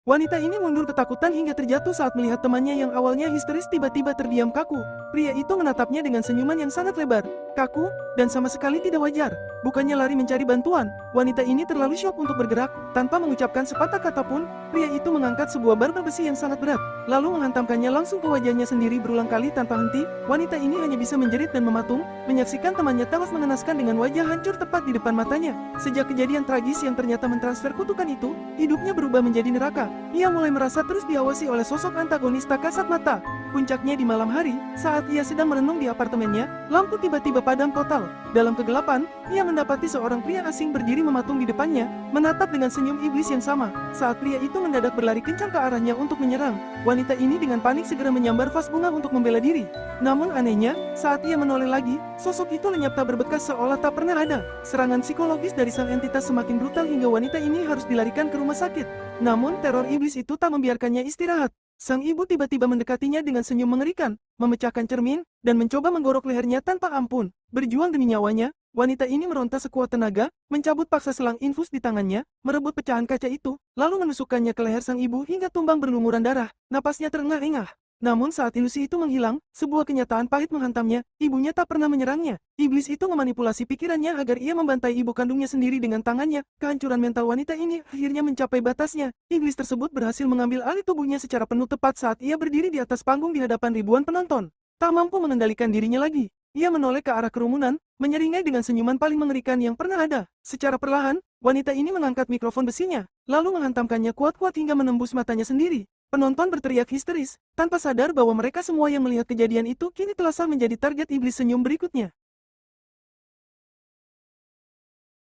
Wanita ini mundur ketakutan hingga terjatuh saat melihat temannya yang awalnya histeris tiba-tiba terdiam kaku. Pria itu menatapnya dengan senyuman yang sangat lebar, kaku, dan sama sekali tidak wajar. Bukannya lari mencari bantuan, wanita ini terlalu syok untuk bergerak. Tanpa mengucapkan sepatah kata pun, pria itu mengangkat sebuah barbel besi yang sangat berat, lalu menghantamkannya langsung ke wajahnya sendiri berulang kali tanpa henti. Wanita ini hanya bisa menjerit dan mematung, menyaksikan temannya tewas mengenaskan dengan wajah hancur tepat di depan matanya. Sejak kejadian tragis yang ternyata mentransfer kutukan itu, hidupnya berubah menjadi neraka. Ia mulai merasa terus diawasi oleh sosok antagonis tak kasat mata. Puncaknya di malam hari, saat ia sedang merenung di apartemennya, lampu tiba-tiba padam total. Dalam kegelapan, ia mendapati seorang pria asing berdiri mematung di depannya, menatap dengan senyum iblis yang sama. Saat pria itu mendadak berlari kencang ke arahnya untuk menyerang, wanita ini dengan panik segera menyambar vas bunga untuk membela diri. Namun anehnya, saat ia menoleh lagi, sosok itu lenyap tak berbekas seolah tak pernah ada. Serangan psikologis dari sang entitas semakin brutal hingga wanita ini harus dilarikan ke rumah sakit. Namun teror iblis itu tak membiarkannya istirahat. Sang ibu tiba-tiba mendekatinya dengan senyum mengerikan, memecahkan cermin, dan mencoba menggorok lehernya tanpa ampun. Berjuang demi nyawanya, wanita ini meronta sekuat tenaga, mencabut paksa selang infus di tangannya, merebut pecahan kaca itu, lalu menusukkannya ke leher sang ibu hingga tumbang berlumuran darah. Napasnya terengah-engah. Namun saat ilusi itu menghilang, sebuah kenyataan pahit menghantamnya. Ibunya tak pernah menyerangnya. Iblis itu memanipulasi pikirannya agar ia membantai ibu kandungnya sendiri dengan tangannya. Kehancuran mental wanita ini akhirnya mencapai batasnya. Iblis tersebut berhasil mengambil alih tubuhnya secara penuh tepat saat ia berdiri di atas panggung di hadapan ribuan penonton. Tak mampu mengendalikan dirinya lagi, ia menoleh ke arah kerumunan, menyeringai dengan senyuman paling mengerikan yang pernah ada. Secara perlahan, wanita ini mengangkat mikrofon besinya, lalu menghantamkannya kuat-kuat hingga menembus matanya sendiri. Penonton berteriak histeris, tanpa sadar bahwa mereka semua yang melihat kejadian itu kini telah sah menjadi target iblis senyum berikutnya.